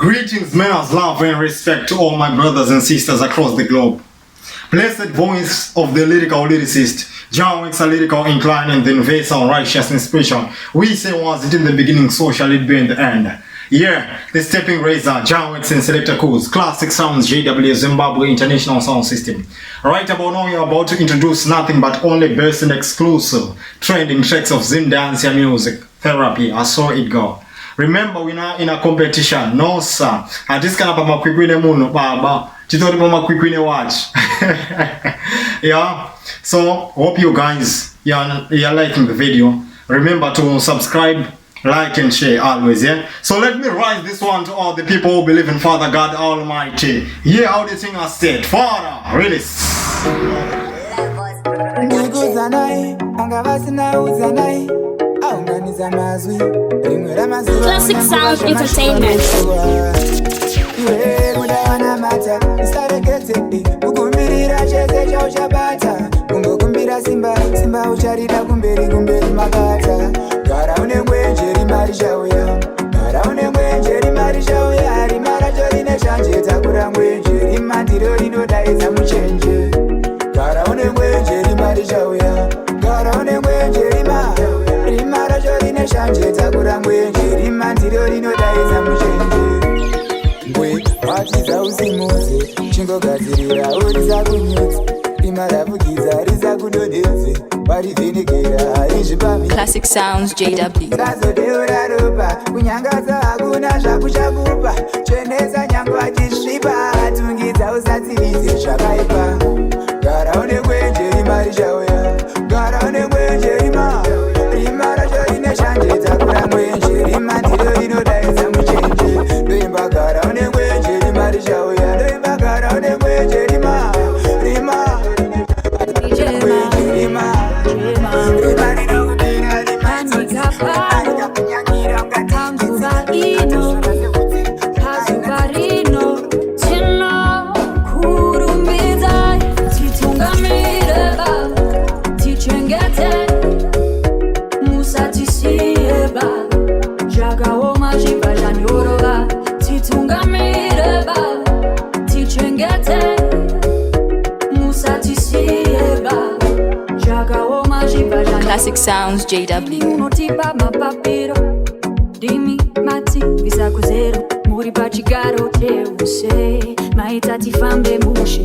Greetings, manners, love and respect to all my brothers and sisters across the globe. Blessed voice of the lyrical lyricist, John Wicks, a lyrical incline and the universal righteous inspiration. We say was it in the beginning, so shall it be in the end. Yeah, the stepping razor, John Wicks and Selector Coos, Classic Sounds, JW Zimbabwe International Sound System. Right about now, you're about to introduce nothing but only best and exclusive trending tracks of Zim Dance Music Therapy. I saw it go. Remember, we're not in a competition. No, sir. I just can't have my quick moon, baba. Chitori mama quick watch. Yeah. So, hope you guys you're liking the video. Remember to subscribe, like and share always, yeah? So let me write this one to all the people who believe in Father God Almighty. Hear how the thing has said. Father, release. Classic Sound Entertainment. Simba ucharida kumberi makata. Gara une mwenjeri marishauya. Gara une mwenjeri marishauya. Rimara jori neshanje takura mwenjeri mandiro inodaidza muchenje. Gara une mwenjeri marishauya. Gara une mwenjeri rimara jori neshanje takura mwenjeri mandiro inodaidza muchenje. Ngwe watiza usimuze chingogadzirira uriza kunyudzi. Classic Sounds JW. Classic Sounds JW. Unotipa mapapiro Dimi mati visa kuzero Muri pachigaro teuse Maitati fambe mushe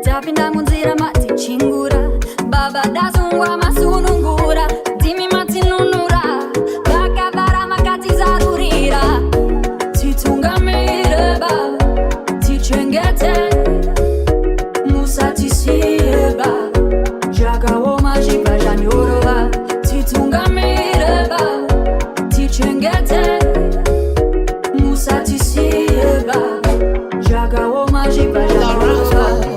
Tapinda munzira mati chingura Baba dazungwa masunungura Dimi mati nunura Bakavara makati zarurira Titungamire baba Tichengete Musati siye baba Jaga oma jiba janyorova Titungamire baba Tichengete Musati siye baba Jaga oma jiba janyorova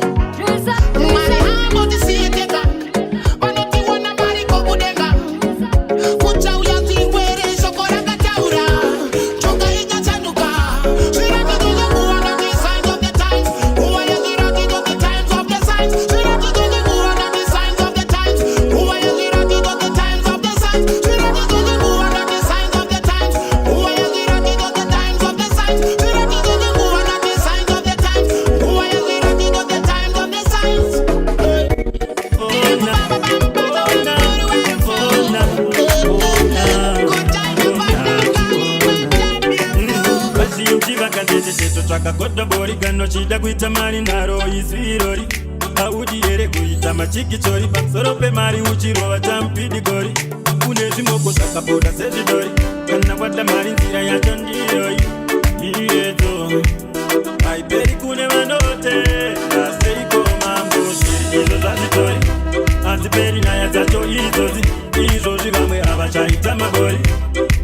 Twakagodha bori gano chida kuita mari naro izvirori Audi ere kuita machikichori Pamusoro pemari uchirova champidi gori Une zvimoko zvakaboda sezvidori Kana kwada mari nzira yacho ndiyoi Iyeto Haiperi kune vanote Aseiko mambo zviri izvo zvazvitori Hadziperi nyaya dzacho idzozi Izvozvi vamwe havachaita magori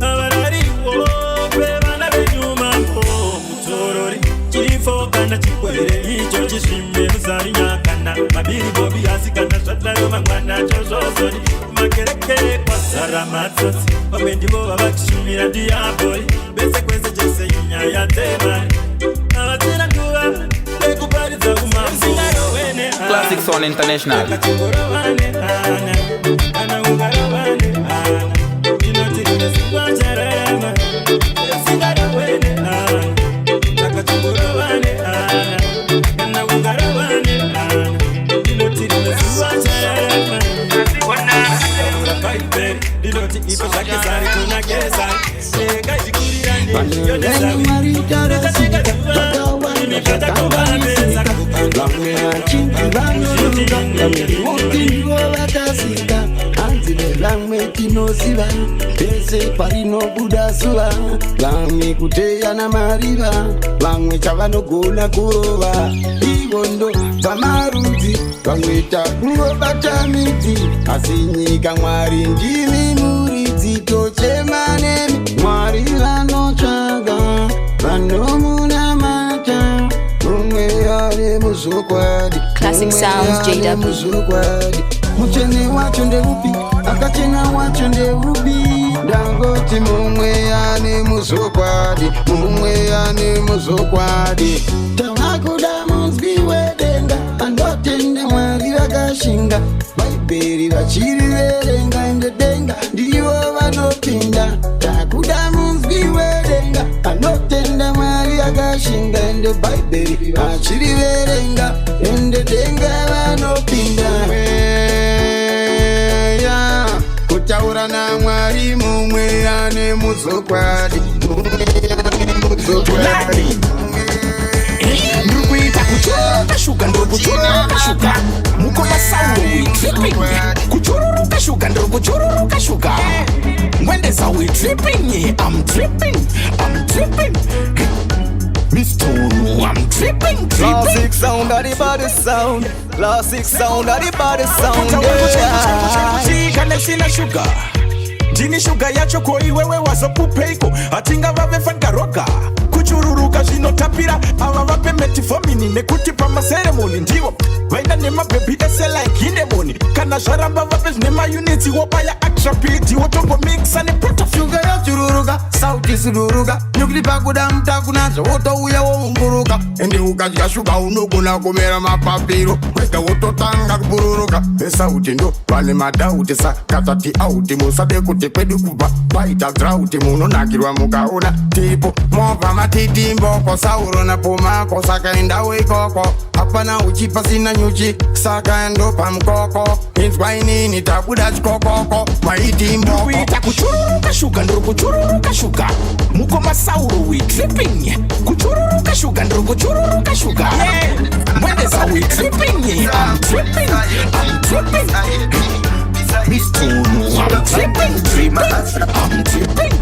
Avarariwo pevana venyu mambo Mutorori chifokana chikwere icho chisvimbe musarinyakana mabiri bobi asikana zvataro mangwana chozvozori makerekere kwazara matsotsi vamwe ndivo vavachishumira ndiabori bese kwese chese inyaya dzemari havasina nguva yekuparidza kumambosingarovene Classic Sound International. kana ungarovane inoti inesikwa charama singarovene itarasika vakawanda zvakanganisika vamwe vachinzi vanoruka vamwe votindivo vakasika hanzi nevamwe tinoziva pese parinobuda zuva vamwe kuteya namariva vamwe chavanogona kurova ivondo pamarudzi vamwe takungobata miti asi nyika mwari ndimi muridzi tochema nemi mwari vanotsvaga vanomunamata mumwe ane muzokwadi Classic Sounds JW. muchene wacho ndeupi akachena wacho ndeupi ndangoti mumwe ane muzokwadi mumwe ane muzokwadi tavakuda munzwi wedenga andotende mwari vakashinga vaiperi vachiri verenga ende denga ndivo vanopinda takuda munzwi wedenga andotenda mwari vakashinga ende vaiperi vachiri verenga ende denga vanopinda kutaura namwari mumwe ane muzokwadi ndikuita kuchururuka shuga ndikuchururuka shuga mukoma sauro tripping kuchururuka shuga ndikuchururuka shuga when is we tripping I'm tripping Mr. I'm tripping Classic sound of the body sound Classic sound of the body sound Chika sina sugar Jini sugar yacho koi wewe wazopupeiko Atinga vave fangaroga Kuchururuka zvinotapira ava vape metifomini nekutipa maseremoni ndivo vaenda nemabebi ese like indemoni kana zvaramba vape zvine maunitsi wopaya atrapiti wotongomixa neprotoshuga yachururuka sauti siruruka nekuti pakuda mutakunazvo wotouya woumburuka ende ukadya shuga unogona kumera mapapiro wega wototanga kubururuka vesauti ndo vane madhauti saka tati auti musade kuti pedu kubva paita drauti munonakirwa mukaona tipo movha matitimboko saurona pomako sakaendawo ikoko hapana uchipa sina nyuchi saka ndo pamukoko inzwa inini tabuda chikokoko maitimboko kuita kuchururuka shuga ndiri kuchururuka shuga mukoma sauro we tripping kuchururuka shuga ndiri kuchururuka shuga mwendesa we tripping I'm tripping Mr. I'm tripping I'm tripping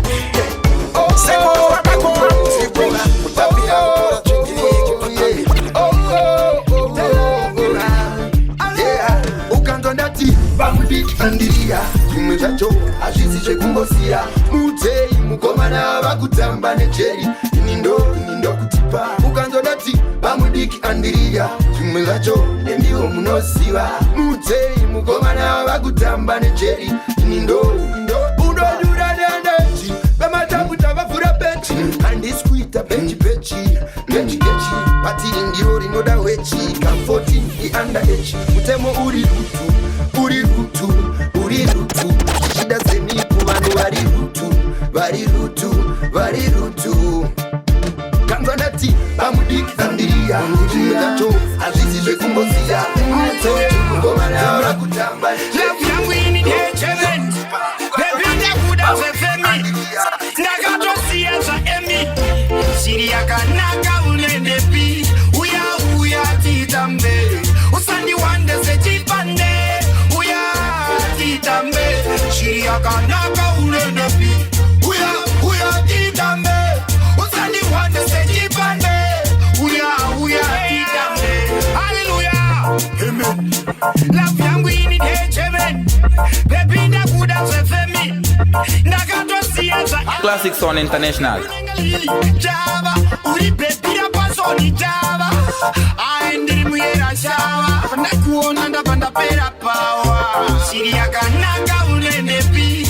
ukandondati vamudikandiriya zvimwe zvacho hazvisi zvekungosiya mudzei mukomana vakutamba nejeri ini ndo kutipa ukandondati vamudikandiriya zvimwe zvacho endiwo munoziva mudzei mukomana vakutamba nejeri ini ndo unodura nendechi vamatakuta vavhura bechi handisi kuita bechi pati ndiro rinoda wechi ka14 ianda echi mutemo uri rutu shida zenipo vanhu vari rutu kanzwa ndati vamudikandiriya zvimwe zvacho hazvisi zvekungosiya ngomana vakutamba ndakatosiya zvaemi shiri yakanaka unendepi uya titambe usandiwande sechipande uya titambe shiri yakanaka unendepi uya titambe usandiwande sechipande uya titambe haleluya amen lafu yangu ini dechemen bebinda kuda zvefemi ndakatosiya zva Classic Sound International Java uri bebira pasoni Java aendiri muyera shava ndakuona ndapanda pera pawa shiri yakanaka unendepi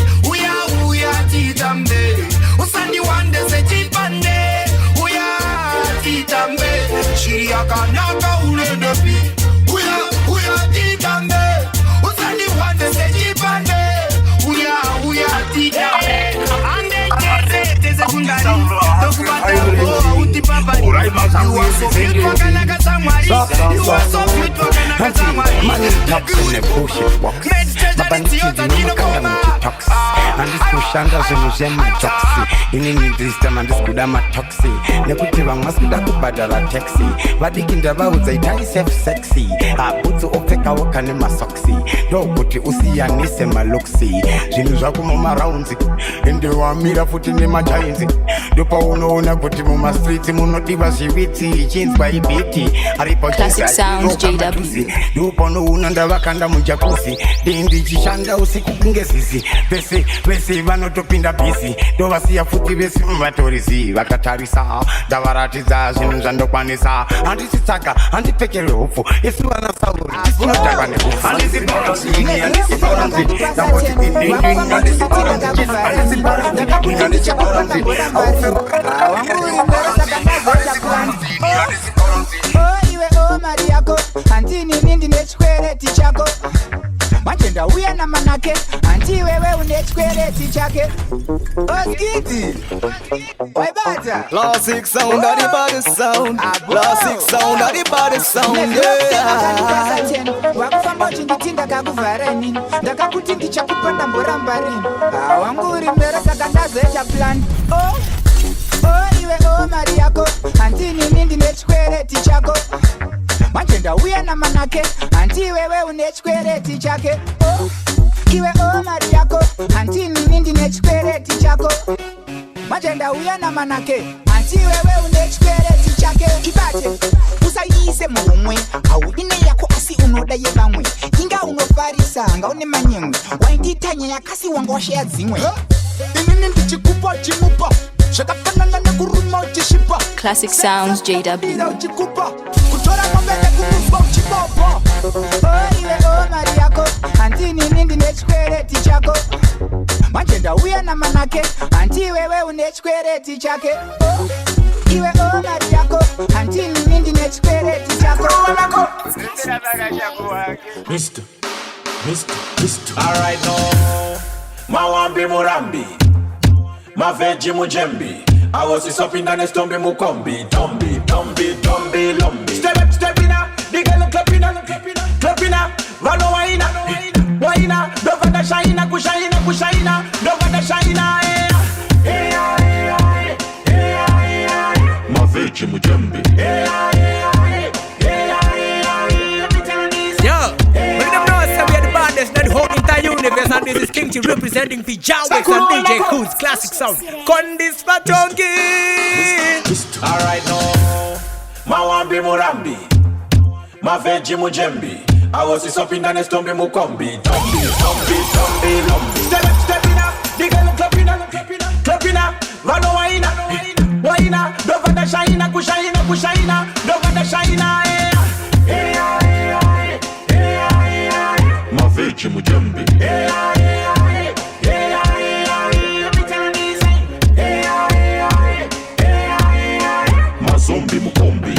uya titambe usandiwande sechipande uya titambe shiri yakanaka unendepi uya titambe usandiwande sechipande uya titambe teze kundari dokubata uti papa you are so beautiful wakanaka samwari you are so beautiful wakanaka samwari money talks in the bullshit box. Med treasure the theater dino koma andisikushanda zvinhu zvematoxi inini ndisita mandisikuda matoxi nekuti vamwe vasikuda kubhadhara taxi vadiki ndavaudza itai safe sexy abudzi opfekawo kane masoksi ndokuti usiyanise maloksi zvinhu zvako mumaraunzi ende wamira futi nemajainzi ndopaunoona kuti mumastreets munodiwa zvivitsi chinzwa ibiti aripo ndopaunoona ndavakanda mujakuzi ndindichishanda usiku kunge zizi vese vanotopinda bhizi ndovasiya futi vese vatorizi vakatarisa ndavaratidza zvinhu zvandokwanisa handisitsaka handipfekere hupfu isi vana sauri unodhakwa nehufu iwe mari yako handinini ndine chikwereti chako manje ndauya namanake handi wewe une chikwereti chake oskiti waibata Classic sound of the body sound. Classic sound of the body sound. Yeah. wakufamba uchinditi ndakakuvhara nini ndakakuti ndichakupa ndamboramba rini hawangu uri mbero saka ndazoita plan iwe mari yako handinini ndine chikwereti chako manje ndauya namanake handi wewe une chikwereti chake iwe mari yako handinini ndine chikwereti chako manje ndauya namanake handi wewe une chikwereti chake ibate usayiise mumwe haudine yako asi unoda yevamwe inga unofarisa nga une manyemwe wainditanya yakasi wanga washeya dzimwe inini ndichikupa chimupa zvakafanana nekuruma uchishipa Classic Sounds JW. uchikupa kutora ngombe nekurumba uchibopa iwe mari yako handinini ndine chikwereti chako manje ndauya namanake handi wewe une chikwereti chake iwe mari yako handinini ndine chikwereti chako Mister. Alright now, Mawambi Murambi, Maveji Mujembi. I was up in the stombi mukombi, tombi, lombi. Step in a, the girl clapping up, Vano waina, dovada shaina, kushaina, dovada shaina, Maveji Mujembi. Universe, and this is King T representing the Jawex and DJ Coons Classic Sound. Kondis Patongi. Alright now, Mawambi Murambi, Maveji Mujembi. I was up in the stombi mukombi, tombi, lombi. Step in up, the girl clapping up, Vano waina, dovada shaina, kushaina, dovada shaina, Maveji Mujembi. Mazombi mukombi.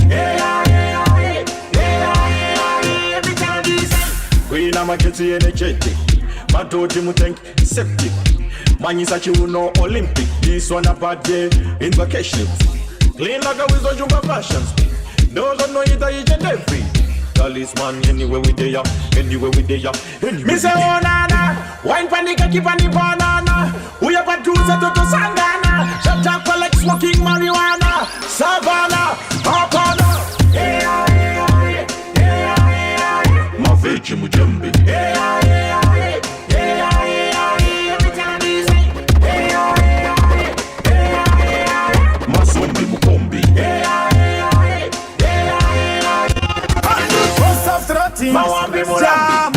Queen amaketi energetic, matoti mutank septic. Manyisa chiuno Olympic. This one a bad day in vacation. Clean like a wizard jumper fashions. Those that know it are each and every. Talisman anywhere we dey up, Me say oh nana, wine panika keep on the banana. We have a two set to sangana. Shut up collect smoking marijuana. Savannah, Hakana. Maveji Mujembi. Mazombi mukombi.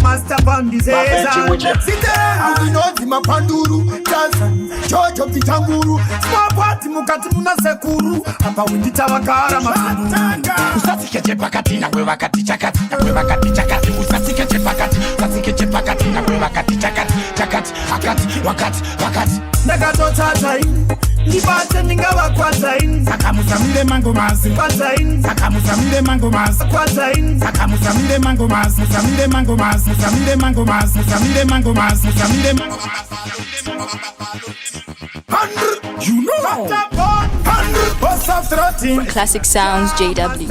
Master Pandizeza Site Udinoti mapanduru Tansan Jojo vitanguru Small party mukati munasekuru Hapa windita wakara maturu Usasike chepakati na kwe wakati chakati Na kwe wakati chakati Usasike chepakati na kwe wakati chakati Chakati, wakati Nagato tataini Nibate ninga wakwazaini Sakamusamile mango mazi Kwazaini Sakamusamile mango mazi Kwazaini Sakamusamile mango mazi Musamile mango mazi Musamile mango mazi Musamile mango mazi Musamile mango mazi You know Classic Sounds JW.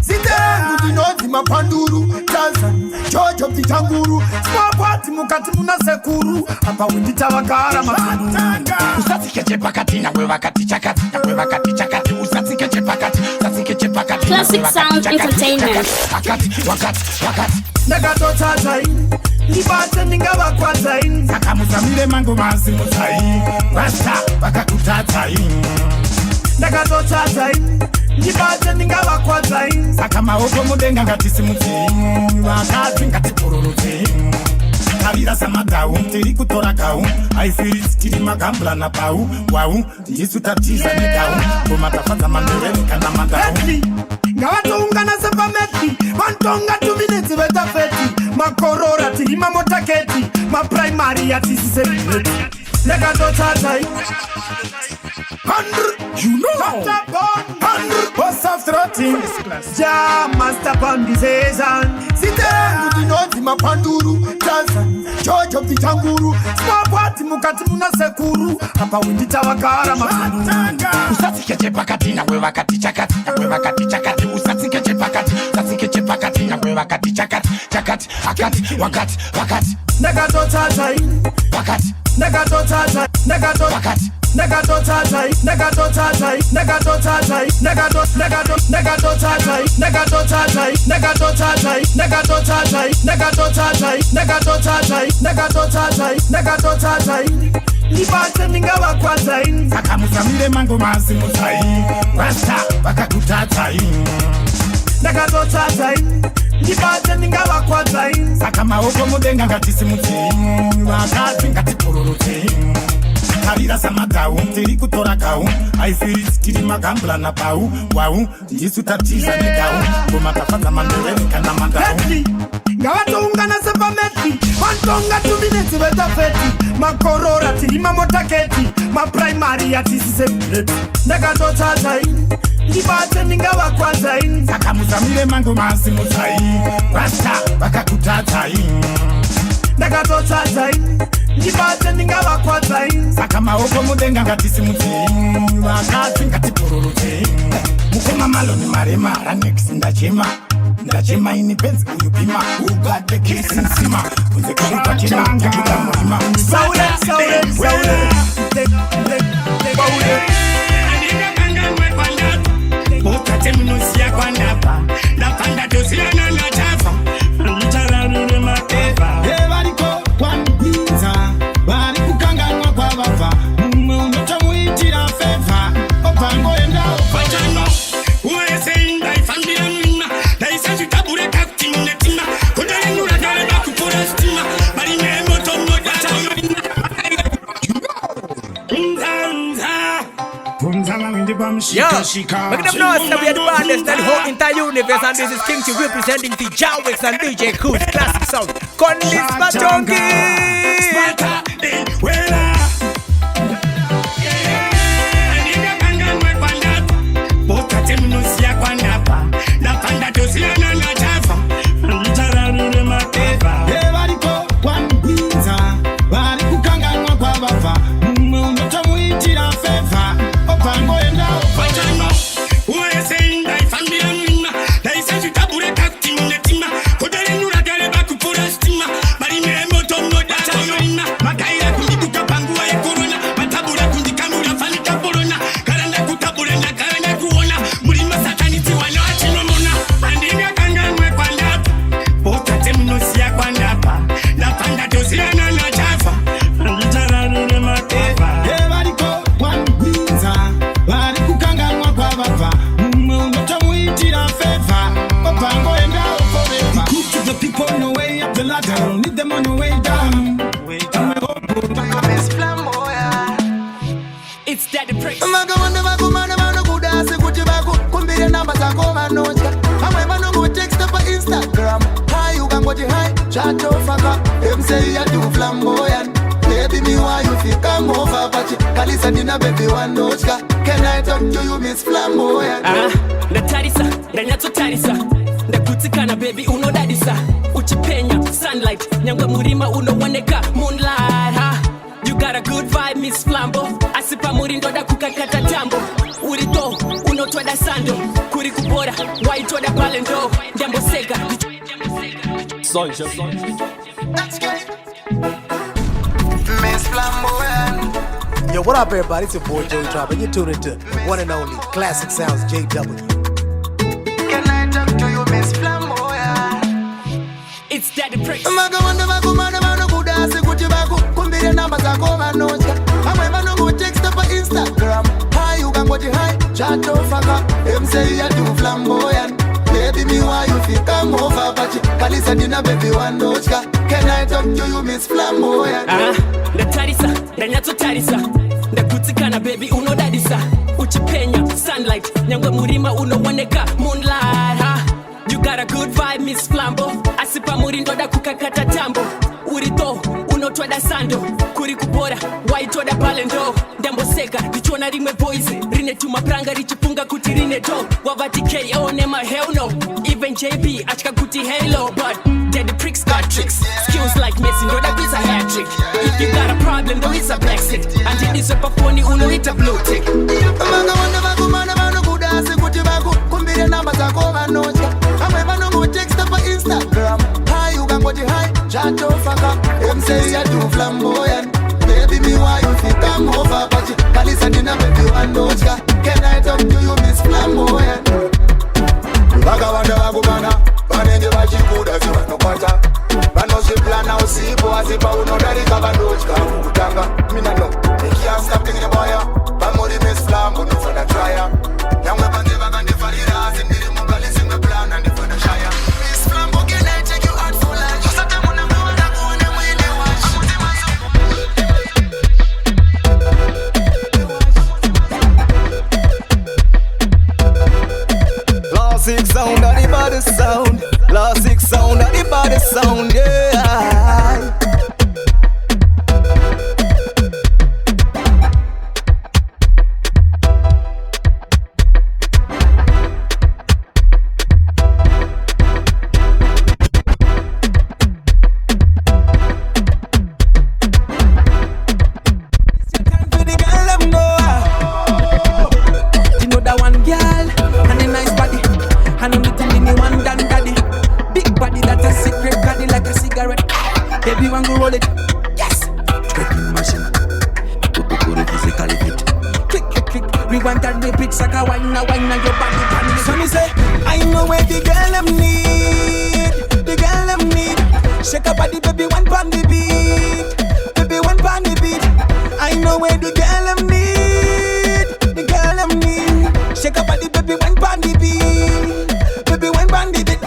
Sitengu mapanduru Tanzan, George of the Tanguru Small party mukati muna sekuru Hapa windita wakara maturu Usatike chepakati na wewakati chakati Na wewakati chakati Usatike chepakati Usatike chepakati Classic Sound Entertainment Wakati Nagato chachain Nibate ninga wakwazain Saka musamile mango mazi muzain Rasta wakakutatain Nagato chachain Nibate ninga wakwazain Saka maoko mudenga ngati simuti Wakati ngati pururuti Kabira samadau Tiri kutora kau I feel it tiri magambla na pau Wau Yesu tatiza negau Kumatafaza mandereni kana mandau Ngawato ungana sepa meti Mantonga 2 minutes weta feti Makorora tiri mamotaketi Ma primary ati sisemi Negato chatai You know Boss of throating Ja master pandizezan Sitengu dinoti mapanduru Tanzan George of the Tanguru Small party mukati muna sekuru Hapa windita wakara maturu Usatike chepakati na wewakati chakati Na wewakati chakati Usatike chepakati Usatike chepakati na wewakati chakati Chakati, akati, wakati Negato chatai Wakati Negato chatai Negato wakati Negato chatai Negato chatai Negato chatai Negato chatai Negato chatai Negato chatai Negato chatai Negato chatai Negato chatai Negato chatai Negato chatai Nibate ninga wakwazain Saka musamile mango mazi muzain Rasta wakakutatain Negato chatai Nibate ninga wakwazain Saka maoko mudenga ngati simuti Wakati ngati pururuti Kabira samadau Tiri kutora kau I feel it tiri magambla na pau Wau Yesu tatiza negau Kumatafaza mandereni kana mandau Ngawato ungana sepa meti Mantonga 2 minutes weta feti Makorora tiri mamotaketi Ma primary ati sisemi Negato chatai Nibate ninga wakwazain Saka musamile mango mazi muzain Rasta wakakutatain Negato chatai Nibate ninga wakwazain Saka maoko mudenga ngati simuti Wakati ngati pururuti Mukoma malo ni marema Next ndachema ini penzi uyupima Ugate kisi nsima Kunze kulipa chima Ngekuda mwima Saule Botate minusia kwa napa Napanda dosia na nachafa Nichararure makeva Evariko kwa mpinza Bari kukanganwa kwa bava Umeunota muitira feva Opango enda opachano Uwese inda ifambia nina Daisa jutabure kakine tina Kundale nura dale bakupura stima Marine moto moja tayo ina Yo, make them know that we are the baddest and whole entire universe, and this is King T representing the Jawix and DJ Coos Classic Sound. Condis Matongi! Baby one nochka, can I talk to you, Miss Flamboyant? Ndatarisa, ndanyatsotarisa ndakutikana baby unodadisa uchipenya sunlight nyangwe murima unooneka moonlight. You got a good vibe, Miss Flambo. Asipa asipamuri ndoda kukakata tambo urito unotwada sando kuri kubora waitwada pale ndo ndemboseka Sonja Miss Flamboyant. Yo, what up, everybody? It's your boy Joey Tribe, and you're tuned into one and only Classic Sounds JW. Can I talk to you, Miss Flamboyant? It's Daddy Prince. Instagram. Hi, you can go to high. Chat over. Them say you too flamboyant. Baby, me why you feel come over, but you Kalisa dina baby one nochka. Can I talk to you, Miss Flamboyant? Ndatarisa, ndanyatsotarisa ndakutikana baby unodadisa uchipenya sunlight nyangwe murima unooneka moonlight You got a good vibe Miss Flambo asipa muri ndoda kukakata tambo urito unotwada sando kuri kubora waitwada pale ndo ndamboseka ndichona rimwe boys rine tumapranga richipunga kuti rine do wavati KO nema hell no even JB achika kuti halo but Daddy Pricks got tricks skills like Messi ndoda biza hat trick if you got a problem though it's a black sit and it is a phone uno hit a blue tick amanga wanda vakumana vanokudase kuti vakukumbire namba dzako vanocha vamwe vanongoteksta paInstagram hi ukangoti hi chatofaka them say you too flamboyant baby me why you feel come over but you Kalisa dina baby one nochka can I talk to you Miss Flamboyant vakawanda vakumana vanenge vachikuda zvivanokwata vanosviplana usipo asi paunodarika vanotya kutanga mina no ikiasaptinginebaya vamuri Miss Flambo nofana traya nyamwe vange vakandifarira asi ndiri mukalisimwe plan andifana shaya Miss Flambo can I take you out for lunch usate muna mwana kuone mwine wash Classic sound of the body sound. Classic sound of the body sound, yeah. Everyone go roll it, yes. Twerking machine, put physically fit. Click, click, click. Rewind and repeat, saka wine na your body can. So me say, I know where the girl them need, the girl them need. Shake your body, baby, one pan the beat, baby, one pan the beat. I know where the girl them need, the girl them need. Shake your body, baby, one pan the beat, baby, one pan the beat.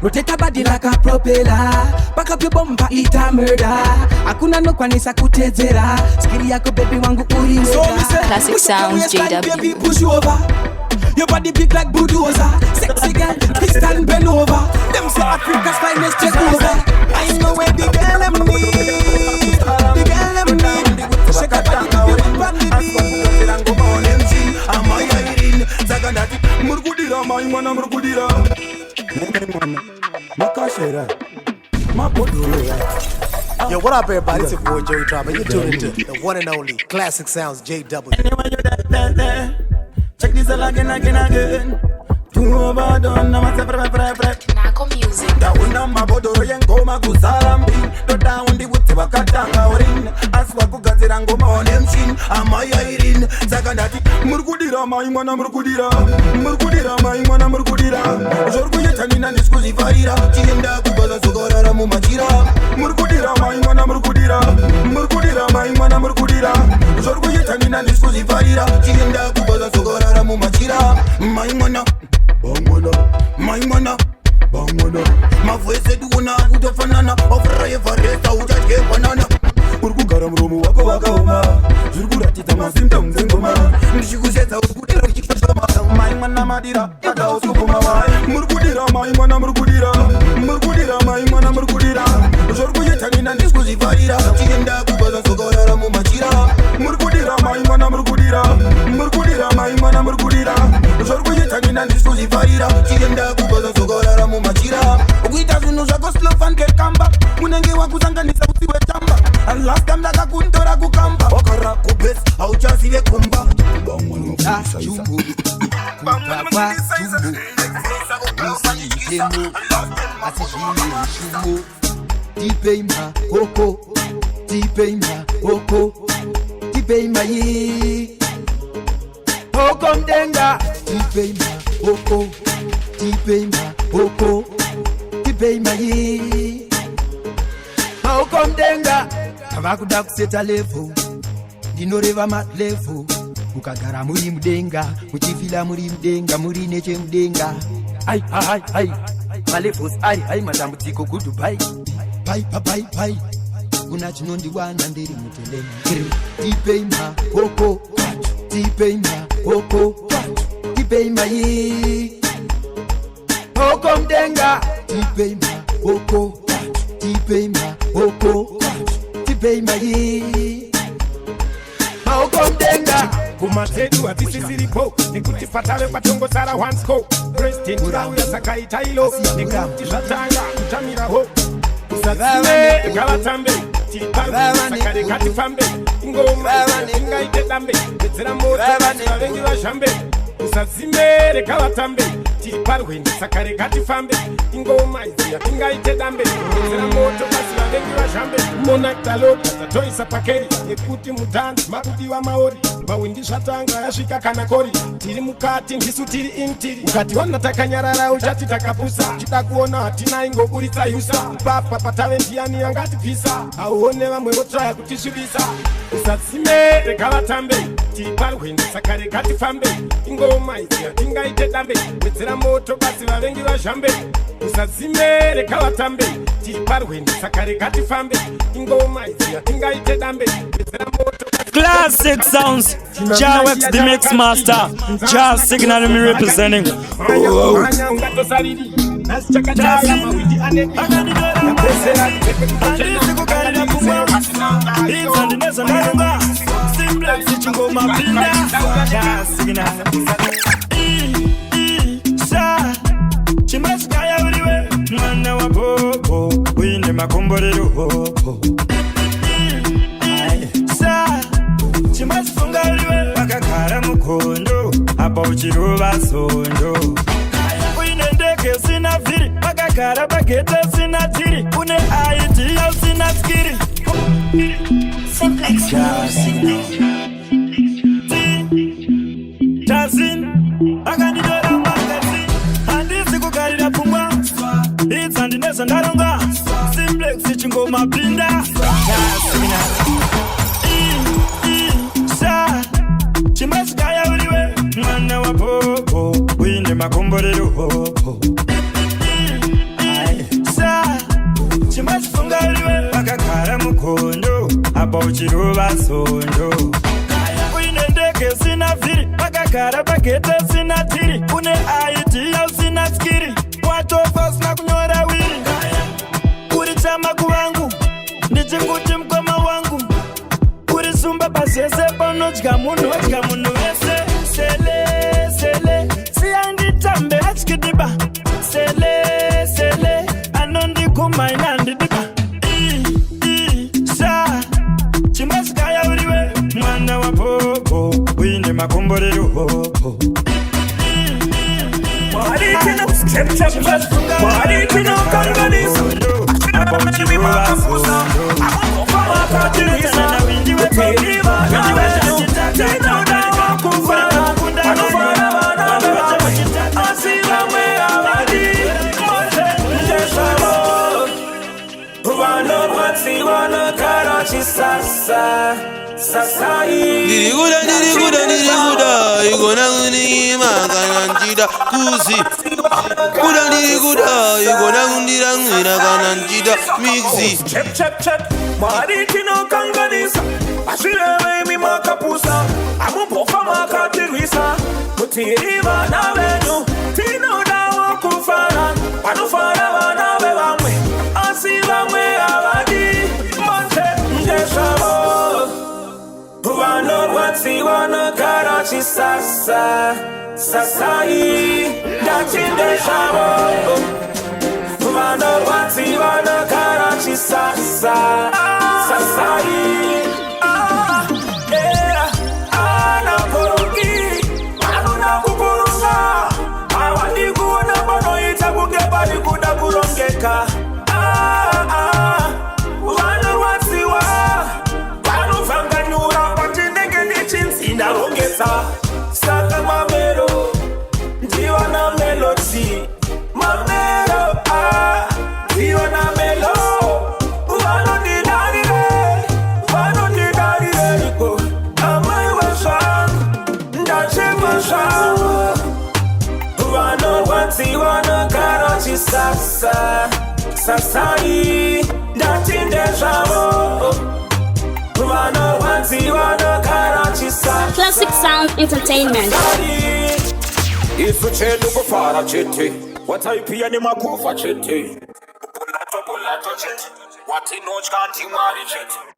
Rotate your body like a propeller. Back up your bumper, eat a murder. Hakuna no kwanisa kutezera. Skiri yako baby wangu uri murder. Classic Sounds JW. Push you over. Your body big like bulldozer. Sexy girl, twist and bend over. Them say Africa's finest take over. I know where the girl them need. The girl them need. Shake a body, baby, one the beat. I'm a Irene. Zaganati. Murgudira, my man, Murgudira. Yo, what up, everybody? It's your boy Joey Tribe, and you're tuned into the one and only Classic Sounds JW. Anyway, you're there. Check this out again. Too overdone, I'm a separate. Narco music. Tauna mabodo yengoma kusalambi. Dota undi wuti wakatanga orin. Aswa kugazira ngoma onemshin. Amaya irin. Zakandati. Murkudira maimana murkudira. Murkudira maimana murkudira. Jorgu yetanina niskuzi faira. Chienda kubaza sugorara mumachira. Murkudira maimana murkudira. Murkudira maimana murkudira. Jorgu yetanina niskuzi faira. Chienda kubaza sugorara mumachira. Maimana. Maimana, bangwana. My voice said you wanna go to Fanana. Offer a forest out at Cape Banana. Urgugaram Romu Waka Waka Oma. Zurguratita Masim Zingoma. Nishukusheta Ukudira Kishama. Maimana Madira, Yata Sukuma. Murkudira, Maimana Murkudira. Murkudira, Maimana Murkudira. Zorguyetanina Niskuzi Faira. Chienda Kubaza Sogora Mumachira. Murkudira, Maimana Murkudira. Murkudira, Maimana Murkudira. Zorguyetanina Niskuzi Faira. Chienda Kubaza Sogora Mumachira. Uguita Zunuza go slow and get come back. Munenge wa kuzanganisa usiwe chamba. And last time daga kuntora kukamba. Okara kubi best auchazive kumba chumbu kupakwa chumbu usitemo asizini shumbu tipeima oko tipeima oko tipeima yi oko mdenga tipeima oko tipeima oko tipeima yi oko mdenga avakuda kuseta level ndinoreva malevel mukagara muri mudenga muchifila muri mudenga muri nechemudenga ai ai ai malevels ai matambudziko kudubai pai kuna chinondiwana ndiri mutendenga tipeima oko tipeima oko tipeima yi oko mdenga tipeima oko tipeima oko tipeima yi oko mdenga kumatedu atisisiripo nikutifatawe patongo sara wansko president rauya sakaita ilo nikutishatanga kutamiraho usazime galatambe tipawe sakare katifambe ingoma ingaite dambe betsera moto vavengi vashambe usazime rekavatambe tiparwe sakare katifambe ingoma iziya ingaite dambe betsera moto vavengi vashambe monaktalota tatoisa pakeri ekuti mutanzi makudiwa maori mawindi zvatanga yasvika kana kori tiri mukati ndisu tiri intiri ukationa takanyarara uchati takapusa chida kuona hatina ingoburitsa yusa papa patave ndiyani yangatipisa auone vamwe votraya kutisvibisa usadzime regavatambe tiparwe sakare katifambe ingoma iziya tingaite dambe wedzera moto basi vavengi vazhambe usadzime regavatambe tiparwe sakare katifambe ingoma iziya tingaite dambe wedzera moto Classic sounds, Jawex the mix master, Jazz Signal me representing. Chimasunga uliwe wakakara mukondo apa uchiruva sondo uine ndege sina vhiri wakagara pagete sina tiri une idea usina skiri Jazin akandidora magazi handisi kugarira pfungwa idzi handinezva ndaronga Simplex chingoma pinda chimasikaya uliwe mwana wa popo uine makomborero hopo chimasifunga uliwe wakagara mukondo apa uchiruva sondo uine ndege sina vhiri wakagara pagete sina tiri une idea usina skiri watofa usina kunyora wiri uri chama kuvangu ndichinguti mukoma wangu uri sumba pasese panodya munhu wese sele siyanditambe atyidiba sele anondigumaina ndidiba sha chimasikaya uriwe mwana wa popo uine makomborero hopo Diriguda, igona unima kananjida kuzi. Kuda diriguda, igona undira ngina kananjida mixi. Chep, mariti no kanganisa. Ashire mi makapusa. Amupofa makatirisa. Mutiriva na venyu. Tino dawa kufana. Panufana wana bevamwe. Asivamwe avadi. Monte mjesamo. Wano watsi wana karachi sasai dachinde shamo. Wano watsi wana karachi sasai sasai ndatinde zvavo vanorwadzi vanogara chisa Classic Sound Entertainment. isu chedu kufara chete wataipia nemakufa chete bulato chete watinotya ndimwari chete